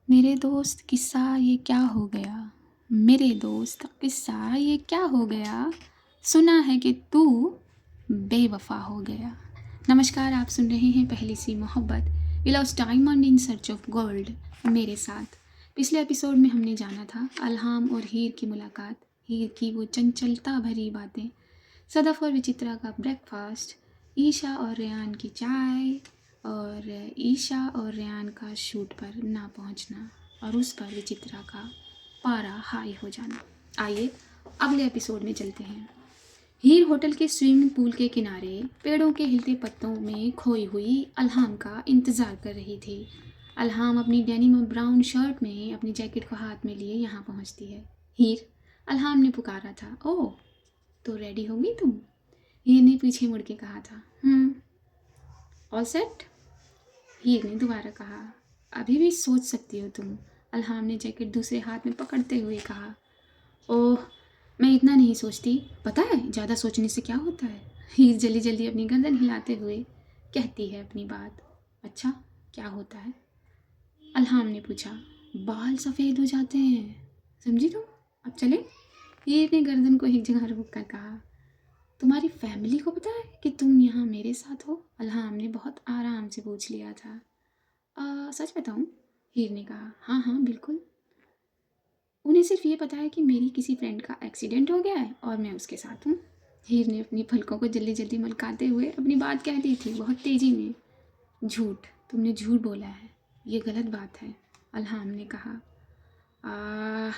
मेरे दोस्त किस्सा ये क्या हो गया। मेरे दोस्त किस्सा ये क्या हो गया। सुना है कि तू बेवफा हो गया। नमस्कार, आप सुन रहे हैं पहली सी मोहब्बत, we lost diamond in search of gold मेरे साथ। पिछले एपिसोड में हमने जाना था अल्हाम और हीर की मुलाकात, हीर की वो चंचलता भरी बातें, सदफ और विचित्रा का ब्रेकफास्ट, ईशा और रेयान की चाय और ईशा और रेयान का शूट पर ना पहुंचना और उस पर विचित्रा का पारा हाई हो जाना। आइए अगले एपिसोड में चलते हैं। हीर होटल के स्विमिंग पूल के किनारे पेड़ों के हिलते पत्तों में खोई हुई अल्हाम का इंतज़ार कर रही थी। अल्हाम अपनी डेनिम ब्राउन शर्ट में अपनी जैकेट को हाथ में लिए यहाँ पहुँचती है। हीर, अल्हाम ने पुकारा था। ओह, तो रेडी होगी तुम? हीर ने पीछे मुड़ के कहा था। All set? हीर ने दोबारा कहा। अभी भी सोच सकती हो तुम, अल्हाम ने जैकेट दूसरे हाथ में पकड़ते हुए कहा। ओह, मैं इतना नहीं सोचती, पता है ज़्यादा सोचने से क्या होता है। हीर जल्दी जल्दी अपनी गर्दन हिलाते हुए कहती है अपनी बात। अच्छा, क्या होता है? अल्हाम ने पूछा। बाल सफ़ेद हो जाते हैं, समझी तुम? अब चले? हीर ने गर्दन को एक जगह रोक कर कहा। तुम्हारी फैमिली को पता है कि तुम यहाँ मेरे साथ हो? अल्हाम ने बहुत आराम से पूछ लिया था। सच बताऊँ? हीर ने कहा। हाँ हाँ बिल्कुल। उन्हें सिर्फ ये पता है कि मेरी किसी फ्रेंड का एक्सीडेंट हो गया है और मैं उसके साथ हूँ। हीर ने अपनी पलकों को जल्दी जल्दी मलकाते हुए अपनी बात कह दी थी बहुत तेज़ी में। झूठ, तुमने झूठ बोला है, ये गलत बात है, अल्हाम ने कहा। आ,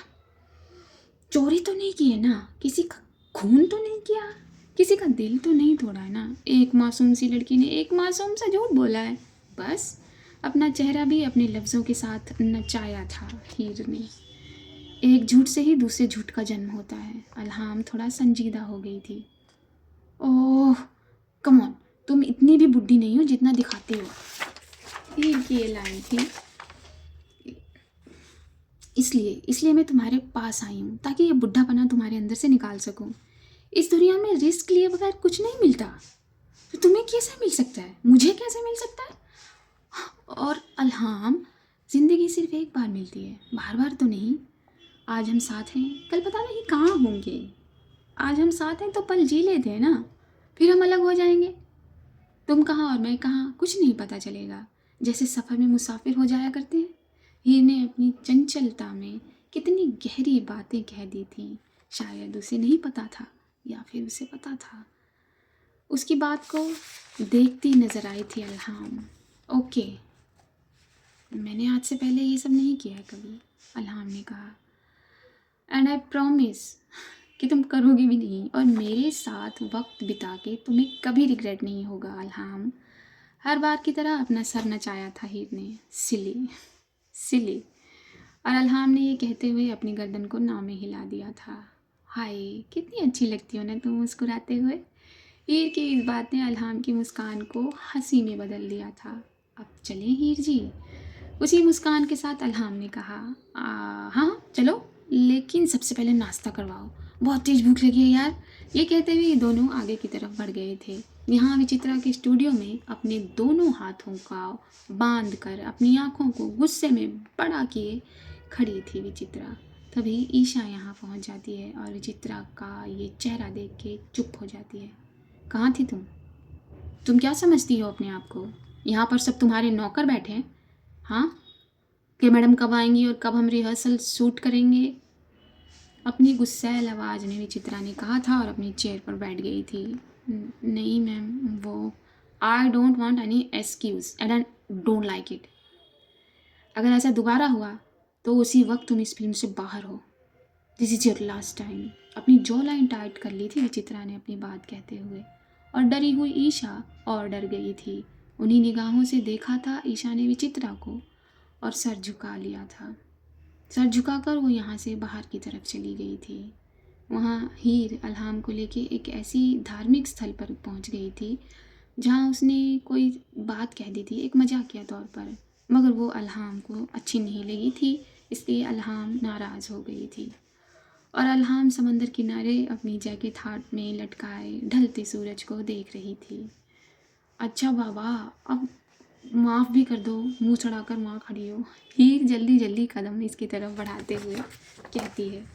चोरी तो नहीं की है ना? किसी का खून तो नहीं किया? किसी का दिल तो नहीं तोड़ा है ना? एक मासूम सी लड़की ने एक मासूम सा झूठ बोला है, बस। अपना चेहरा भी अपने लफ्ज़ों के साथ नचाया था हीर ने। एक झूठ से ही दूसरे झूठ का जन्म होता है। अल्हाम थोड़ा संजीदा हो गई थी। ओह कम ऑन, तुम इतनी भी बुढ़ी नहीं हो जितना दिखाते हो, हीर की ये लाइन थी। इसलिए इसलिए मैं तुम्हारे पास आई हूँ ताकि ये बुढ़ापना तुम्हारे अंदर से निकाल सकूँ। इस दुनिया में रिस्क लिए बगैर कुछ नहीं मिलता, तो तुम्हें कैसे मिल सकता है, मुझे कैसे मिल सकता है? और अल्हाम, ज़िंदगी सिर्फ एक बार मिलती है, बार बार तो नहीं। आज हम साथ हैं, कल पता नहीं कहाँ होंगे। आज हम साथ हैं तो पल जी लेते हैं ना, फिर हम अलग हो जाएंगे। तुम कहाँ और मैं कहाँ कुछ नहीं पता चलेगा, जैसे सफ़र में मुसाफिर हो जाया करते हैं। हीर ने अपनी चंचलता में कितनी गहरी बातें कह दी थी, शायद उसे नहीं पता था या फिर उसे पता था। उसकी बात को देखती नजर आई थी अल्हाम। ओके, मैंने आज से पहले ये सब नहीं किया है कभी, अल्हाम ने कहा। एंड आई प्रॉमिस कि तुम करोगे भी नहीं, और मेरे साथ वक्त बिता के तुम्हें कभी रिग्रेट नहीं होगा अल्हाम। हर बार की तरह अपना सर नचाया था हीर ने। सिली, सिली। और अल्हाम ने ये कहते हुए अपनी गर्दन को नाव में हिला दिया था। हाय, कितनी अच्छी लगती हो ना तुम मुस्कुराते हुए। हीर की इस बात ने अल्हाम की मुस्कान को हंसी में बदल दिया था। अब चलें हीर जी? उसी मुस्कान के साथ अल्हाम ने कहा। हाँ चलो, लेकिन सबसे पहले नाश्ता करवाओ, बहुत तेज़ भूख लगी है यार। ये कहते हुए ये दोनों आगे की तरफ बढ़ गए थे। यहाँ विचित्रा के स्टूडियो में अपने दोनों हाथों का बांध कर अपनी आँखों को गुस्से में बड़ा किए खड़ी थी विचित्रा। तभी ईशा यहाँ पहुँच जाती है और विचित्रा का ये चेहरा देख के चुप हो जाती है। कहाँ थी तुम? तुम क्या समझती हो अपने आप को? यहाँ पर सब तुम्हारे नौकर बैठे हैं, हाँ? कि मैडम कब आएंगी और कब हम रिहर्सल शूट करेंगे? अपनी गुस्सैल आवाज़ में विचित्रा ने कहा था और अपनी चेयर पर बैठ गई थी। नहीं मैम, वो I don't want any excuse and I don't like it. अगर ऐसा दोबारा हुआ तो उसी वक्त तुम इस फिल्म से बाहर हो। This is your last time. अपनी जॉ लाइन टाइट कर ली थी विचित्रा ने अपनी बात कहते हुए, और डरी हुई ईशा और डर गई थी। उन्हीं निगाहों से देखा था ईशा ने विचित्रा को और सर झुका लिया था। सर झुकाकर वो यहाँ से बाहर की तरफ चली गई थी। वहाँ हीर अल्हाम को लेके एक ऐसी धार्मिक स्थल पर पहुँच गई थी जहाँ उसने कोई बात कह दी थी एक मजाकिया तौर पर, मगर वो अल्हाम को अच्छी नहीं लगी थी, इसलिए अल्हाम नाराज़ हो गई थी। और अल्हाम समंदर किनारे अपनी जैकेट हाथ में लटकाए ढलते सूरज को देख रही थी। अच्छा बाबा, अब माफ़ भी कर दो, मुंह चढ़ाकर वहाँ खड़ी हो। हीर जल्दी जल्दी कदम इसकी तरफ बढ़ाते हुए कहती है,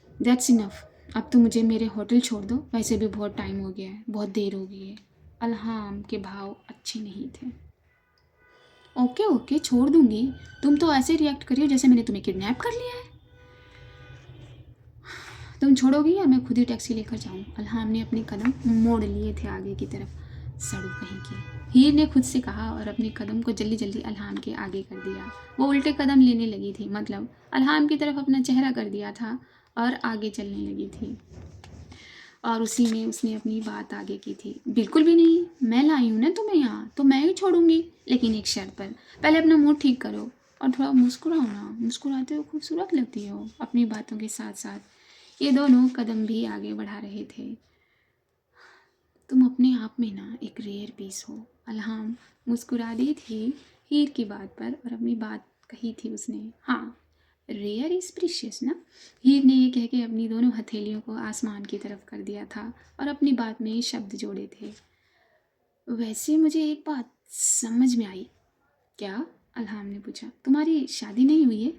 दैट्स इनफ, अब तो मुझे मेरे होटल छोड़ दो, वैसे भी बहुत टाइम हो गया है, बहुत देर हो गई है। अल्हाम के भाव अच्छे नहीं थे। ओके ओके छोड़ दूंगी, तुम तो ऐसे रिएक्ट करियो जैसे मैंने तुम्हें किडनैप कर लिया है। तुम छोड़ोगी या मैं खुद ही टैक्सी लेकर जाऊँ? अल्हाम ने अपने कदम मोड़ लिए थे आगे की तरफ। सड़ू कहीं की, हीर ने खुद से कहा और अपने कदम को जल्दी जल्दी अल्हाम के आगे कर दिया। वो उल्टे कदम लेने लगी थी, मतलब अल्हाम की तरफ अपना चेहरा कर दिया था और आगे चलने लगी थी। और उसी में उसने अपनी बात आगे की थी, बिल्कुल भी नहीं, मैं लाई हूँ ना तुम्हें यहाँ, तो मैं ही छोड़ूंगी, लेकिन एक शर्त पर। पहले अपना मूड ठीक करो और थोड़ा मुस्कुराओ ना, मुस्कुराते हो खूबसूरत लगती हो। अपनी बातों के साथ साथ ये दोनों कदम भी आगे बढ़ा रहे थे। तुम अपने आप में ना एक रेयर पीस हो। अल्हाम मुस्कुरा दी थी हीर की बात पर और अपनी बात कही थी उसने। हाँ, रेयर इज प्रीशियस ना। हीर ने ये कह के अपनी दोनों हथेलियों को आसमान की तरफ कर दिया था और अपनी बात में शब्द जोड़े थे। वैसे मुझे एक बात समझ में आई। क्या? अल्हाम ने पूछा। तुम्हारी शादी नहीं हुई है?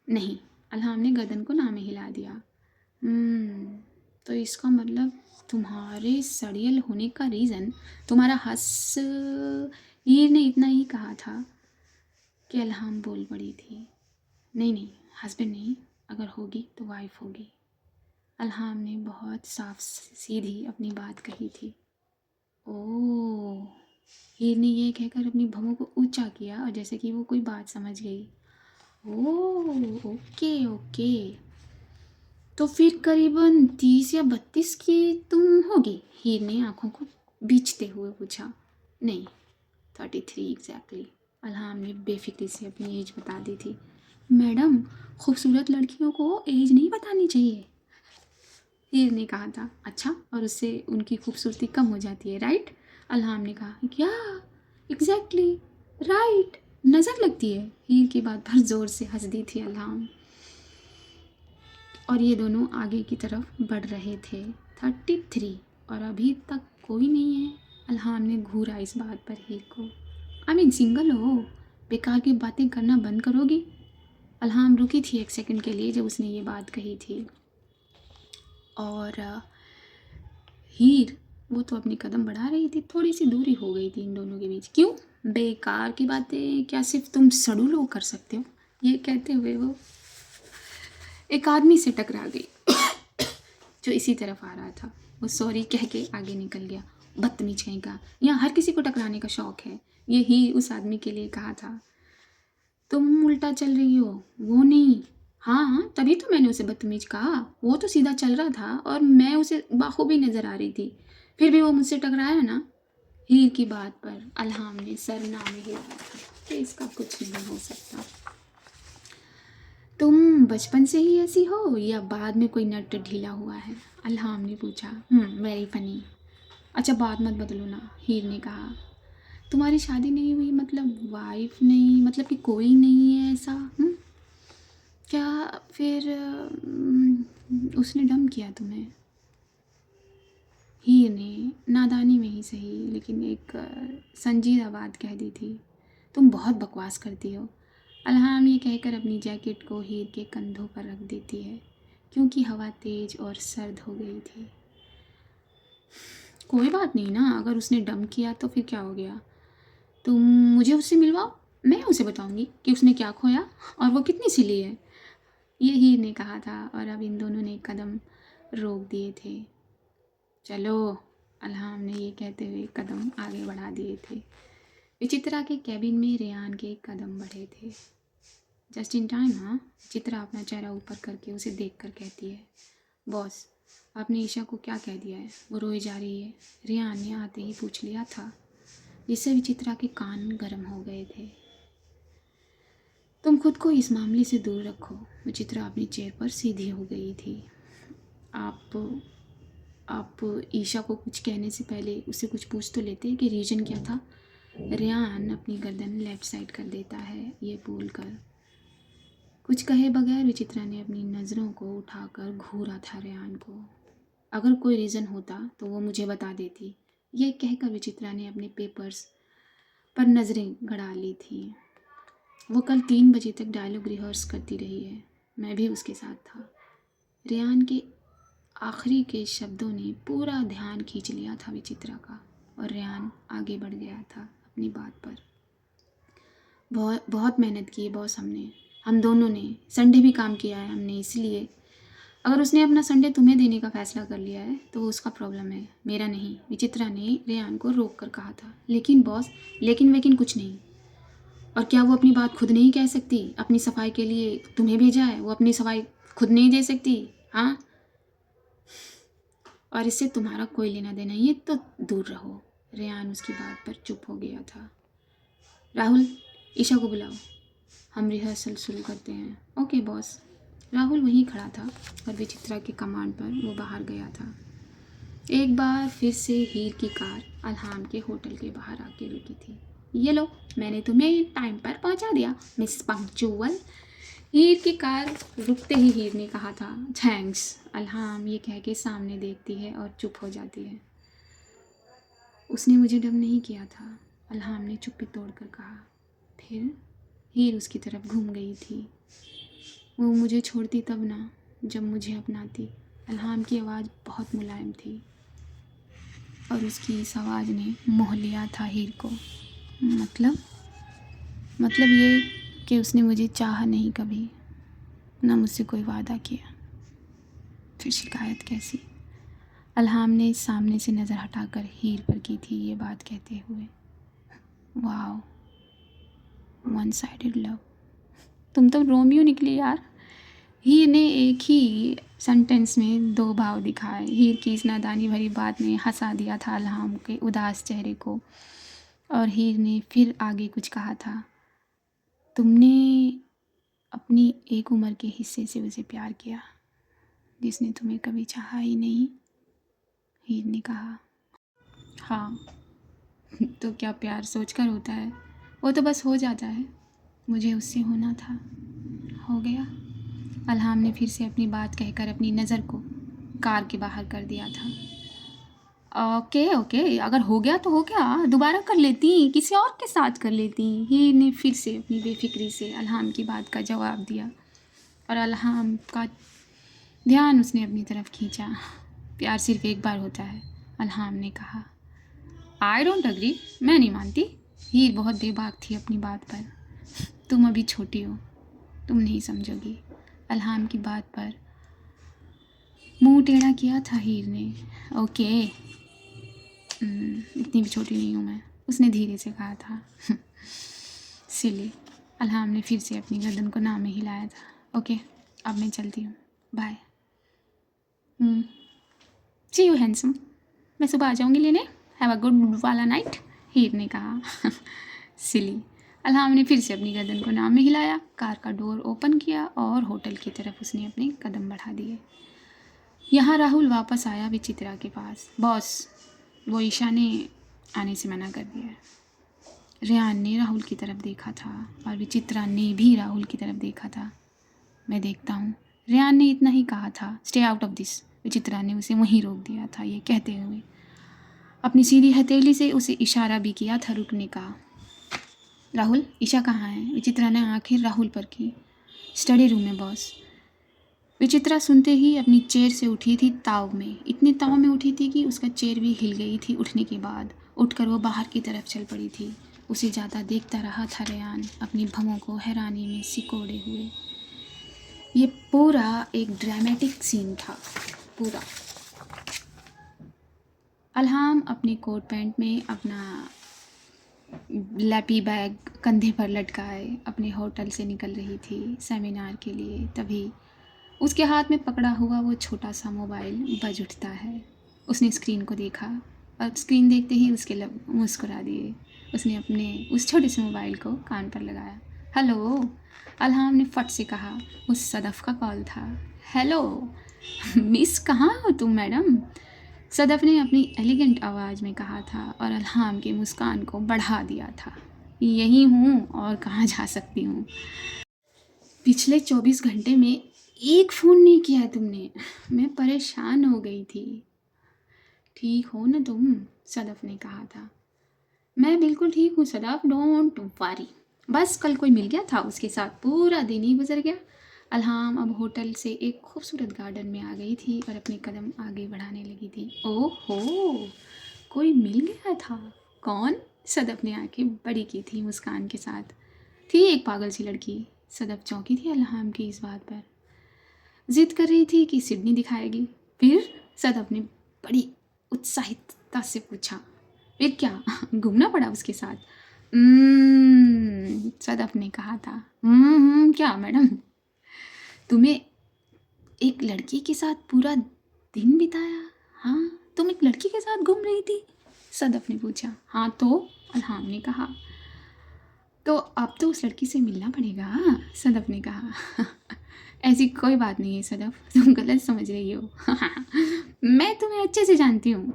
नहीं, अल्हाम ने गर्दन को ना में हिला दिया। तो इसका मतलब तुम्हारे सड़ियल होने का रीज़न तुम्हारा हीर ने इतना ही कहा था कि अल्हाम बोल पड़ी थी। नहीं नहीं, हस्बैंड नहीं, अगर होगी तो वाइफ होगी। अल्हाम ने बहुत साफ सीधी अपनी बात कही थी। ओह, हीर ने ये कहकर अपनी भौं को ऊंचा किया और जैसे कि वो कोई बात समझ गई। ओह ओके ओके, तो फिर करीबन 30 या 32 की तुम होगी? हीर ने आंखों को बीचते हुए पूछा। नहीं, 33 एग्जैक्टली। अल्हाम ने बेफिक्री से अपनी एज बता दी थी। मैडम, खूबसूरत लड़कियों को एज नहीं बतानी चाहिए, हीर ने कहा था। अच्छा, और उससे उनकी खूबसूरती कम हो जाती है, राइट? अल्हाम ने कहा। क्या? एग्जैक्टली राइट, नज़र लगती है। हीर की बात पर ज़ोर से हंस दी थी अल्हाम। और ये दोनों आगे की तरफ बढ़ रहे थे। 33, और अभी तक कोई नहीं है। अल्हाम ने घूरा इस बात पर हीर को। आई मीन सिंगल हो, बेकार की बातें करना बंद करोगी? अल्हाम रुकी थी एक सेकंड के लिए जब उसने ये बात कही थी। और हीर, वो तो अपनी कदम बढ़ा रही थी, थोड़ी सी दूरी हो गई थी इन दोनों के बीच। क्यों? बेकार की बातें क्या सिर्फ तुम सड़ू लोग कर सकते हो? ये कहते हुए वो एक आदमी से टकरा गई जो इसी तरफ आ रहा था। वो सॉरी कह के आगे निकल गया। बदतमीज कहीं का, यहाँ हर किसी को टकराने का शौक है, ये ही उस आदमी के लिए कहा था। तुम उल्टा चल रही हो, वो नहीं। हाँ, तभी तो मैंने उसे बदतमीज कहा, वो तो सीधा चल रहा था और मैं उसे बाखूबी नजर आ रही थी, फिर भी वो मुझसे टकराया ना। हीर की बात पर अल्हाम ने सर ना में हिलाया था कि इसका कुछ नहीं हो सकता। तुम बचपन से ही ऐसी हो या बाद में कोई नट ढीला हुआ है? अल्हाम ने पूछा। Very funny. अच्छा, बात मत बदलो ना, हीर ने कहा। तुम्हारी शादी नहीं हुई मतलब वाइफ नहीं, मतलब कि कोई नहीं है ऐसा? क्या फिर उसने डम किया तुम्हें? हीर ने नादानी में ही सही लेकिन एक संजीदा बात कह दी थी। तुम बहुत बकवास करती हो। अल्हाम ये कहकर अपनी जैकेट को हीर के कंधों पर रख देती है क्योंकि हवा तेज और सर्द हो गई थी। कोई बात नहीं ना, अगर उसने डम किया तो फिर क्या हो गया? तुम मुझे उससे मिलवाओ, मैं उसे बताऊंगी कि उसने क्या खोया और वो कितनी सिली है। ये हीर ने कहा था और अब इन दोनों ने कदम रोक दिए थे। चलो, अल्हाम ने ये कहते हुए कदम आगे बढ़ा दिए थे। विचित्रा के कैबिन में रेयान के कदम बढ़े थे। Just in time. हाँ, विचित्रा अपना चेहरा ऊपर करके उसे देखकर कहती है, बॉस, आपने ईशा को क्या कह दिया है? वो रोई जा रही है, रेयान ने आते ही पूछ लिया था, जिससे विचित्रा के कान गर्म हो गए थे। तुम खुद को इस मामले से दूर रखो। विचित्रा अपनी चेयर पर सीधी हो गई थी। आप ईशा को कुछ कहने से पहले उससे कुछ पूछ तो लेते कि रीजन क्या था। रेयान अपनी गर्दन लेफ्ट साइड कर देता है ये बोलकर। कुछ कहे बगैर विचित्रा ने अपनी नज़रों को उठाकर घूरा था रेयान को। अगर कोई रीज़न होता तो वो मुझे बता देती। ये कहकर विचित्रा ने अपने पेपर्स पर नज़रें गड़ा ली थी। वो कल 3 बजे तक डायलॉग रिहर्स करती रही है, मैं भी उसके साथ था। रेयान के आखिरी के शब्दों ने पूरा ध्यान खींच लिया था विचित्रा का, और रेयान आगे बढ़ गया था अपनी बात पर। बहुत बहुत मेहनत की है बॉस, हम दोनों ने संडे भी काम किया है हमने, इसलिए अगर उसने अपना संडे तुम्हें देने का फैसला कर लिया है तो वो उसका प्रॉब्लम है, मेरा नहीं। विचित्रा ने रेयान को रोक कर कहा था। लेकिन बॉस, लेकिन वेकिन कुछ नहीं। और क्या वो अपनी बात खुद नहीं कह सकती? अपनी सफाई के लिए तुम्हें भेजा है, वो अपनी सफाई खुद नहीं दे सकती? हाँ, और इससे तुम्हारा कोई लेना देना ही है तो दूर रहो। रेयान उसकी बात पर चुप हो गया था। राहुल, ईशा को बुलाओ, हम रिहर्सल शुरू करते हैं। Okay boss. राहुल वहीं खड़ा था और विचित्रा के कमांड पर वो बाहर गया था। एक बार फिर से हीर की कार अल्हाम के होटल के बाहर आके रुकी थी। ये लो, मैंने तुम्हें टाइम पर पहुंचा दिया मिस पंक्चुअल। हीर की कार रुकते ही हीर ने कहा था, थैंक्स। अल्हाम ये कह के सामने देखती है और चुप हो जाती है। उसने मुझे डब नहीं किया था, अल्हाम ने चुप्पी तोड़कर कहा। फिर हीर उसकी तरफ घूम गई थी। वो मुझे छोड़ती तब ना, जब मुझे अपनाती। अल्हाम की आवाज़ बहुत मुलायम थी और उसकी इस आवाज़ ने मोह लिया था हीर को। मतलब ये कि उसने मुझे चाहा नहीं कभी, ना मुझसे कोई वादा किया। फिर शिकायत कैसी? अल्हाम ने सामने से नज़र हटाकर हीर पर की थी ये बात कहते हुए। Wow, one sided love. तुम तो रोमियो निकली यार। हीर ने एक ही सेंटेंस में 2 भाव दिखाए। हीर की इस नादानी भरी बात ने हंसा दिया था अल्हाम के उदास चेहरे को, और हीर ने फिर आगे कुछ कहा था। तुमने अपनी एक उम्र के हिस्से से उसे प्यार किया, जिसने तुम्हें कभी चाहा ही नहीं, हीर ने कहा। हाँ, तो क्या प्यार सोचकर होता है? वो तो बस हो जाता है। मुझे उससे होना था, हो गया। अल्हाम ने फिर से अपनी बात कहकर अपनी नज़र को कार के बाहर कर दिया था। ओके ओके, अगर हो गया तो हो गया, दोबारा कर लेती, किसी और के साथ कर लेती। हीर ने फिर से अपनी बेफिक्री से अल्हाम की बात का जवाब दिया, और अल्हाम का ध्यान उसने अपनी तरफ खींचा। प्यार सिर्फ एक बार होता है, अल्हाम ने कहा। आई डोंट अग्री, मैं नहीं मानती। हीर बहुत बेबाक थी अपनी बात पर। तुम अभी छोटी हो, तुम नहीं समझोगी। अल्हाम की बात पर मुंह टेढ़ा किया था हीर ने। ओके, इतनी भी छोटी नहीं हूँ मैं, उसने धीरे से कहा था। सिली। अल्हाम ने फिर से अपनी गर्दन को नाम में हिलाया था। ओके, अब मैं चलती हूँ, बाय। सी यू हैंडसम, मैं सुबह आ जाऊँगी लेने। हैव अ गुड वाला नाइट, हीर ने कहा। सिली। अल्हाम ने फिर से अपनी गर्दन को नाम में हिलाया, कार का डोर ओपन किया और होटल की तरफ उसने अपने कदम बढ़ा दिए। यहाँ राहुल वापस आया विचित्रा के पास। बॉस, वो ईशा ने आने से मना कर दिया है। रेयान ने राहुल की तरफ देखा था और विचित्रा ने भी राहुल की तरफ देखा था। मैं देखता हूँ, रेयान ने इतना ही कहा था। स्टे आउट ऑफ दिस, विचित्रा ने उसे वहीं रोक दिया था। ये कहते हुए अपनी सीधी हथेली से उसे इशारा भी किया था रुकने का। राहुल, ईशा कहाँ है? विचित्रा ने आखिर राहुल पर की। स्टडी रूम में बॉस। विचित्रा सुनते ही अपनी चेयर से उठी थी ताव में। इतने ताव में उठी थी कि उसका चेयर भी हिल गई थी उठने के बाद। उठकर वो बाहर की तरफ चल पड़ी थी। उसे ज़्यादा देखता रहा था रेयान, अपनी भवों को हैरानी में सिकोड़े हुए। ये पूरा एक ड्रामेटिक सीन था, पूरा। अल्हाम अपने कोट पैंट में अपना लैपी बैग कंधे पर लटकाए अपने होटल से निकल रही थी सेमिनार के लिए। तभी उसके हाथ में पकड़ा हुआ वो छोटा सा मोबाइल बज उठता है। उसने स्क्रीन को देखा और स्क्रीन देखते ही उसके लब मुस्कुरा दिए। उसने अपने उस छोटे से मोबाइल को कान पर लगाया। हेलो, अल्हाम ने फट से कहा। उस सदफ़ का कॉल था। हेलो मिस, कहाँ हो तुम मैडम? सदफ़ ने अपनी एलिगेंट आवाज़ में कहा था और अल्हाम की मुस्कान को बढ़ा दिया था। यहीं हूँ, और कहाँ जा सकती हूँ? पिछले 24 घंटे में एक फ़ोन नहीं किया तुमने, मैं परेशान हो गई थी। ठीक हो ना तुम? सदफ़ ने कहा था। मैं बिल्कुल ठीक हूँ सदाफ, डोंट वरी। बस कल कोई मिल गया था, उसके साथ पूरा दिन ही गुजर गया। अल्हाम अब होटल से एक खूबसूरत गार्डन में आ गई थी और अपने कदम आगे बढ़ाने लगी थी। ओहो, कोई मिल गया था? कौन? सदफ ने आंखें बड़ी की थी मुस्कान के साथ। थी एक पागल सी लड़की। सदफ चौंकी थी अल्हाम की इस बात पर। जिद कर रही थी कि सिडनी दिखाएगी। फिर? सदफ ने बड़ी उत्साहितता से पूछा। फिर क्या? घूमना पड़ा उसके साथ? सदफ ने कहा था। क्या मैडम? तुम्हें एक लड़की के साथ पूरा दिन बिताया? हाँ, तुम एक लड़की के साथ घूम रही थी? सदफ ने पूछा। हाँ तो, अल्हाम ने कहा। तो अब तो उस लड़की से मिलना पड़ेगा, सदफ ने कहा। ऐसी कोई बात नहीं है सदफ, तुम गलत समझ रही हो। मैं तुम्हें अच्छे से जानती हूँ,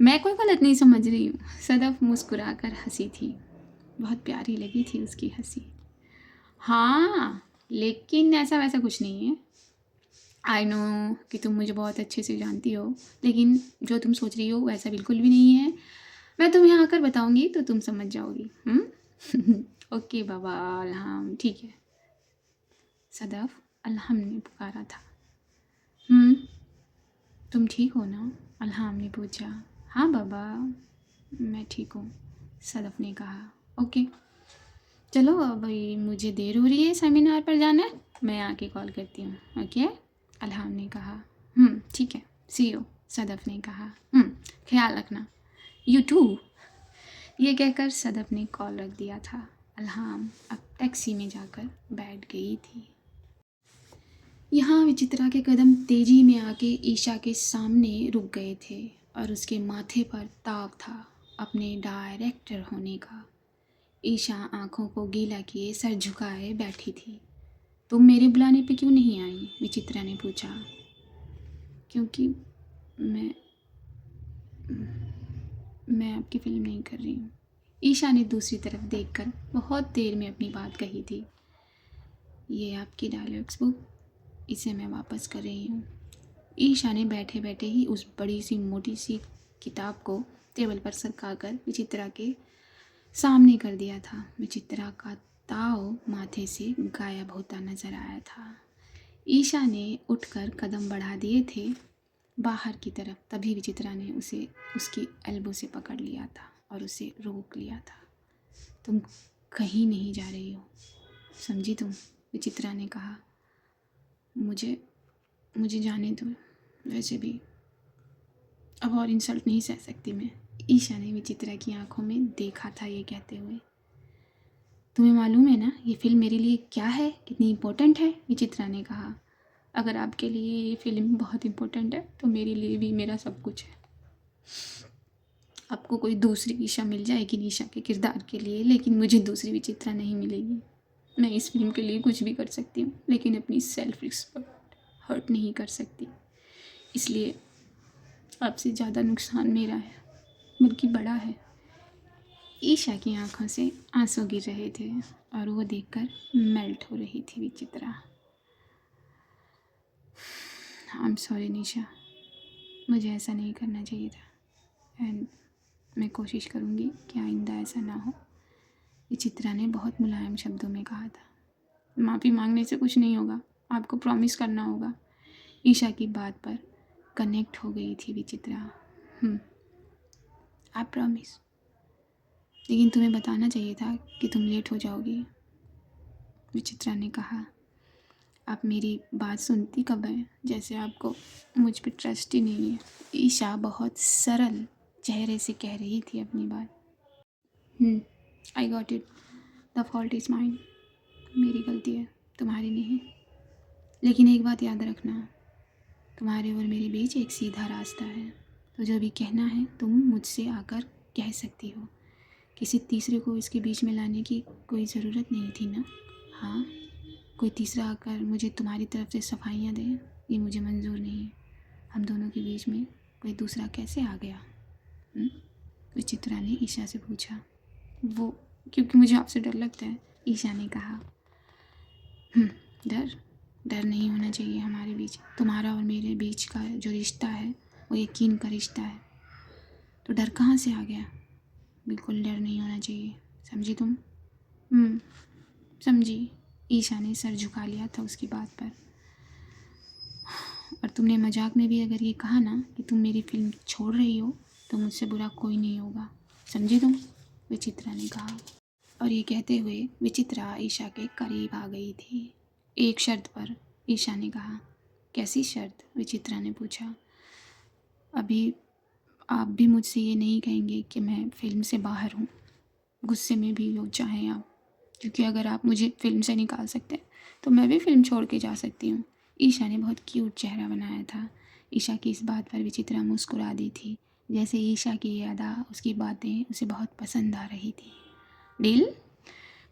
मैं कोई गलत नहीं समझ रही हूँ। सदफ मुस्कुराकर हंसी थी। बहुत प्यारी लगी थी उसकी हंसी। हाँ, लेकिन ऐसा वैसा कुछ नहीं है। आई नो कि तुम मुझे बहुत अच्छे से जानती हो, लेकिन जो तुम सोच रही हो वैसा बिल्कुल भी नहीं है। मैं तुम्हें आकर बताऊंगी तो तुम समझ जाओगी। ओके बाबा अल्हाम, ठीक है। सदफ, अल्हाम ने पुकारा था। तुम ठीक हो ना? अल्हाम ने पूछा। हाँ बाबा, मैं ठीक हूँ, सदफ ने कहा। ओके चलो, अभी मुझे देर हो रही है, सेमिनार पर जाना है, मैं आके कॉल करती हूँ। ओके, अल्हाम ने कहा। ठीक है, सी यू, सदफ ने कहा। ख्याल रखना। You too. ये कहकर सदफ ने कॉल रख दिया था। अल्हाम अब टैक्सी में जाकर बैठ गई थी। यहाँ विचित्रा के कदम तेजी में आके ईशा के सामने रुक गए थे और उसके माथे पर ताव था अपने डायरेक्टर होने का। ईशा आंखों को गीला किए सर झुकाए बैठी थी। तुम मेरे बुलाने पे क्यों नहीं आई? विचित्रा ने पूछा। क्योंकि मैं आपकी फिल्म नहीं कर रही हूँ। ईशा ने दूसरी तरफ देखकर बहुत देर में अपनी बात कही थी। ये आपकी डायलॉग्स बुक, इसे मैं वापस कर रही हूँ। ईशा ने बैठे बैठे ही उस बड़ी सी मोटी सी किताब को टेबल पर सरकाकर विचित्रा के सामने कर दिया था। विचित्रा का ताव माथे से गायब होता नजर आया था। ईशा ने उठकर कदम बढ़ा दिए थे बाहर की तरफ, तभी विचित्रा ने उसे उसकी एल्बो से पकड़ लिया था और उसे रोक लिया था। तुम कहीं नहीं जा रही हो, समझी तुम? विचित्रा ने कहा। मुझे जाने दो, वैसे भी अब और इंसल्ट नहीं सह सकती मैं। ईशा ने विचित्रा की आंखों में देखा था ये कहते हुए। तुम्हें मालूम है ना ये फिल्म मेरे लिए क्या है, कितनी इम्पोर्टेंट है? विचित्रा ने कहा। अगर आपके लिए ये फिल्म बहुत इम्पोर्टेंट है तो मेरे लिए भी मेरा सब कुछ है। आपको कोई दूसरी ईशा मिल जाएगी ईशा के किरदार के लिए, लेकिन मुझे दूसरी विचित्रा नहीं मिलेगी। मैं इस फिल्म के लिए कुछ भी कर सकती हूँ, लेकिन अपनी सेल्फ रिस्पेक्ट हर्ट नहीं कर सकती। इसलिए आपसे ज़्यादा नुकसान मेरा है, बल्कि बड़ा है। ईशा की आंखों से आंसू गिर रहे थे और वो देखकर मेल्ट हो रही थी विचित्रा। आई एम सॉरी निशा, मुझे ऐसा नहीं करना चाहिए था एंड मैं कोशिश करूँगी कि आइंदा ऐसा ना हो। विचित्रा ने बहुत मुलायम शब्दों में कहा था। माफ़ी मांगने से कुछ नहीं होगा, आपको प्रॉमिस करना होगा। ईशा की बात पर कनेक्ट हो गई थी विचित्रा। आप प्रॉमिस, लेकिन तुम्हें बताना चाहिए था कि तुम लेट हो जाओगी। विचित्रा ने कहा। आप मेरी बात सुनती कब है? जैसे आपको मुझ पर ट्रस्ट ही नहीं है। ईशा बहुत सरल चेहरे से कह रही थी अपनी बात। I got it, the fault is mine. मेरी गलती है, तुम्हारी नहीं। लेकिन एक बात याद रखना, तुम्हारे और मेरे बीच एक सीधा रास्ता है, तो जो भी कहना है तुम मुझसे आकर कह सकती हो। किसी तीसरे को इसके बीच में लाने की कोई ज़रूरत नहीं थी ना। हाँ, कोई तीसरा आकर मुझे तुम्हारी तरफ से सफाइयाँ दे, ये मुझे मंजूर नहीं। हम दोनों के बीच में कोई दूसरा कैसे आ गया? विचित्रा ने ईशा से पूछा। वो क्योंकि मुझे आपसे डर लगता है, ईशा ने कहा। डर नहीं होना चाहिए हमारे बीच। तुम्हारा और मेरे बीच का जो रिश्ता है वो यकीन का रिश्ता है, तो डर कहाँ से आ गया? बिल्कुल डर नहीं होना चाहिए, समझी तुम? समझी। ईशा ने सर झुका लिया था उसकी बात पर। और तुमने मजाक में भी अगर ये कहा ना कि तुम मेरी फिल्म छोड़ रही हो तो मुझसे बुरा कोई नहीं होगा, समझी तुम? विचित्रा ने कहा। और ये कहते हुए विचित्रा ईशा के करीब आ गई थी। एक शर्त पर, ईशा ने कहा। कैसी शर्त? विचित्रा ने पूछा। अभी आप भी मुझसे ये नहीं कहेंगे कि मैं फिल्म से बाहर हूँ, गुस्से में भी हो चाहे आप, क्योंकि अगर आप मुझे फिल्म से निकाल सकते हैं तो मैं भी फिल्म छोड़ के जा सकती हूँ। ईशा ने बहुत क्यूट चेहरा बनाया था। ईशा की इस बात पर विचित्रा मुस्कुरा दी थी, जैसे ईशा की ये अदा, उसकी बातें उसे बहुत पसंद आ रही थी। डील?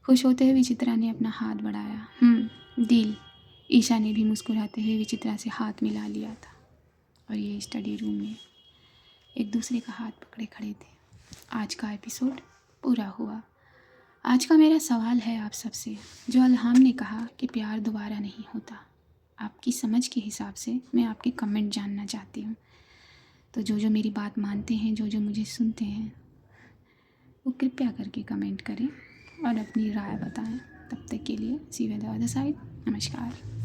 खुश होते हुए विचित्रा ने अपना हाथ बढ़ाया। डील। ईशा ने भी मुस्कुराते हुए विचित्रा से हाथ मिला लिया था और ये स्टडी रूम में एक दूसरे का हाथ पकड़े खड़े थे। आज का एपिसोड पूरा हुआ। आज का मेरा सवाल है आप सबसे, जो अल्हाम ने कहा कि प्यार दोबारा नहीं होता। आपकी समझ के हिसाब से मैं आपके कमेंट जानना चाहती हूँ। तो जो जो मेरी बात मानते हैं, जो जो मुझे सुनते हैं, वो कृपया करके कमेंट करें और अपनी राय बताएं। तब तक के लिए see you on the other side. नमस्कार।